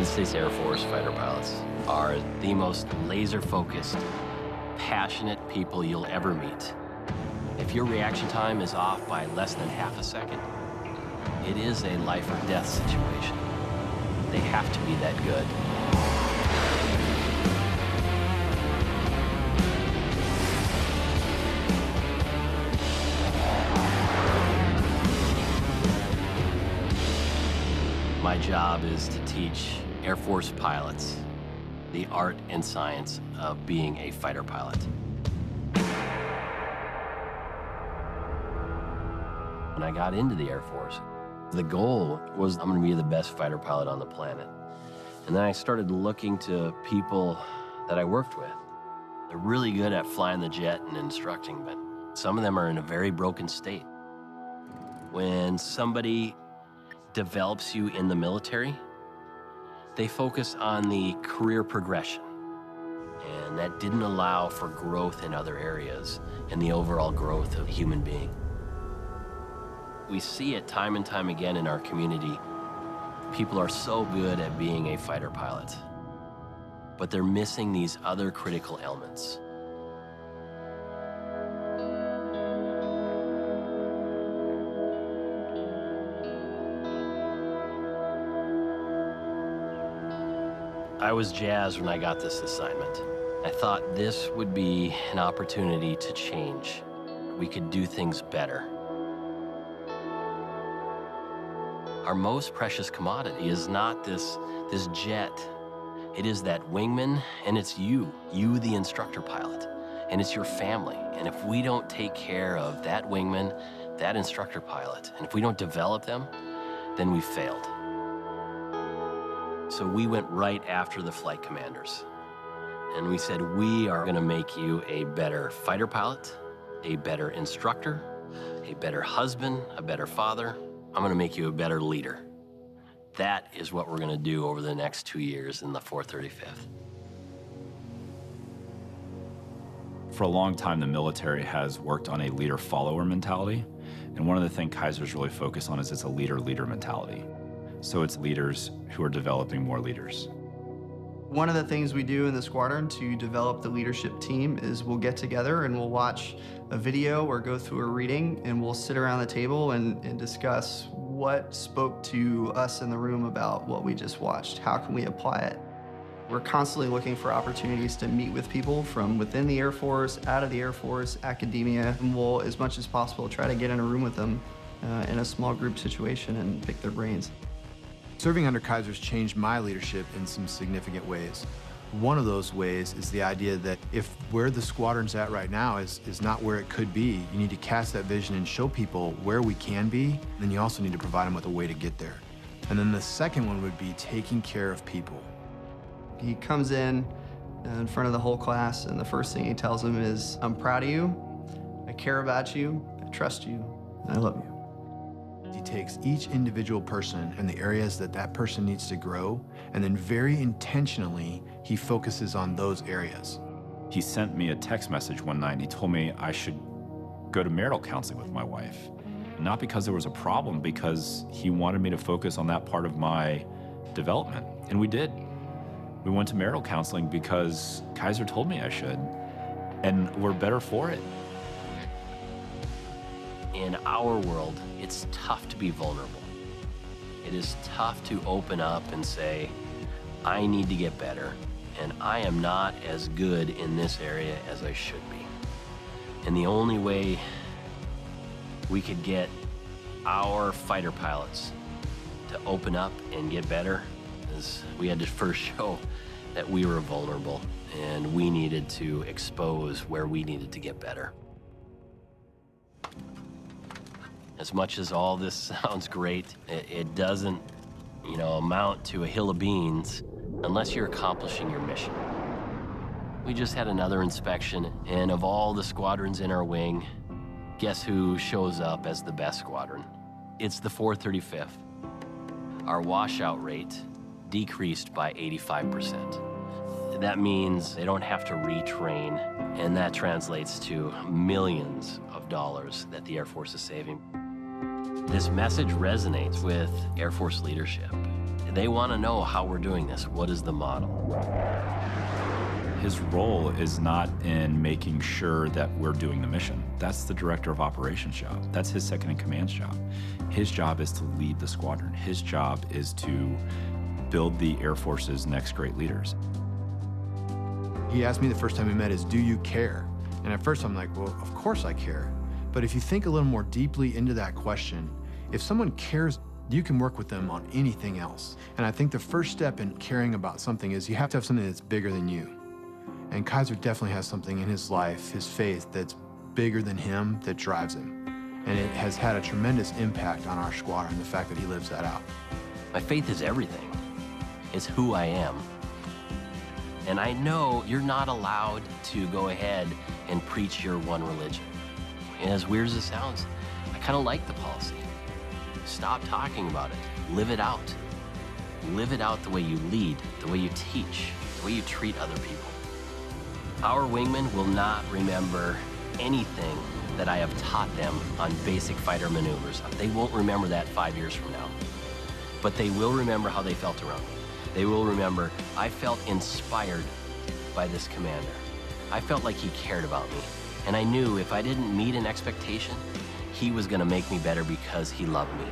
United States Air Force fighter pilots are the most laser-focused, passionate people you'll ever meet. If your reaction time is off by less than half a second, it is a life or death situation. They have to be that good. My job is to teach Air Force pilots the art and science of being a fighter pilot. When I got into the Air Force, the goal was I'm going to be the best fighter pilot on the planet. And then I started looking to people that I worked with. They're really good at flying the jet and instructing, but some of them are in a very broken state. When somebody develops you in the military, they focus on the career progression. And that didn't allow for growth in other areas and the overall growth of a human being. We see it time and time again in our community. People are so good at being a fighter pilot, but they're missing these other critical elements. I was jazzed when I got this assignment. I thought this would be an opportunity to change. We could do things better. Our most precious commodity is not this jet. It is that wingman, and it's you, the instructor pilot, and it's your family. And if we don't take care of that wingman, that instructor pilot, and if we don't develop them, then we failed. So we went right after the flight commanders. And we said, we are going to make you a better fighter pilot, a better instructor, a better husband, a better father. I'm going to make you a better leader. That is what we're going to do over the next 2 years in the 435th. For a long time, the military has worked on a leader-follower mentality. And one of the things Kaiser's really focused on is it's a leader-leader mentality. So it's leaders who are developing more leaders. One of the things we do in the squadron to develop the leadership team is we'll get together and we'll watch a video or go through a reading, and we'll sit around the table and discuss what spoke to us in the room about what we just watched. How can we apply it? We're constantly looking for opportunities to meet with people from within the Air Force, out of the Air Force, academia, and we'll, as much as possible, try to get in a room with them in a small group situation and pick their brains. Serving under Kaiser's changed my leadership in some significant ways. One of those ways is the idea that if where the squadron's at right now is not where it could be, you need to cast that vision and show people where we can be, then you also need to provide them with a way to get there. And then the second one would be taking care of people. He comes in front of the whole class, and the first thing he tells them is, I'm proud of you, I care about you, I trust you, and I love you. He takes each individual person and the areas that that person needs to grow, and then very intentionally, he focuses on those areas. He sent me a text message one night, and he told me I should go to marital counseling with my wife. Not because there was a problem, because he wanted me to focus on that part of my development, and we did. We went to marital counseling because Kaiser told me I should, and we're better for it. In our world, it's tough to be vulnerable. It is tough to open up and say, I need to get better, and I am not as good in this area as I should be. And the only way we could get our fighter pilots to open up and get better is we had to first show that we were vulnerable, and we needed to expose where we needed to get better. As much as all this sounds great, it doesn't, amount to a hill of beans unless you're accomplishing your mission. We just had another inspection, and of all the squadrons in our wing, guess who shows up as the best squadron? It's the 435th. Our washout rate decreased by 85%. That means they don't have to retrain, and that translates to millions of dollars that the Air Force is saving. This message resonates with Air Force leadership. They want to know how we're doing this. What is the model? His role is not in making sure that we're doing the mission. That's the director of operations job. That's his second in command's job. His job is to lead the squadron. His job is to build the Air Force's next great leaders. He asked me the first time we met is, do you care? And at first I'm like, well, of course I care. But if you think a little more deeply into that question, if someone cares, you can work with them on anything else. And I think the first step in caring about something is you have to have something that's bigger than you. And Kaiser definitely has something in his life, his faith, that's bigger than him, that drives him. And it has had a tremendous impact on our squadron, the fact that he lives that out. My faith is everything. It's who I am. And I know you're not allowed to go ahead and preach your one religion. And as weird as it sounds, I kind of like the policy. Stop talking about it. Live it out. Live it out the way you lead, the way you teach, the way you treat other people. Our wingmen will not remember anything that I have taught them on basic fighter maneuvers. They won't remember that 5 years from now. But they will remember how they felt around me. They will remember I felt inspired by this commander. I felt like he cared about me. And I knew if I didn't meet an expectation, he was gonna make me better because he loved me.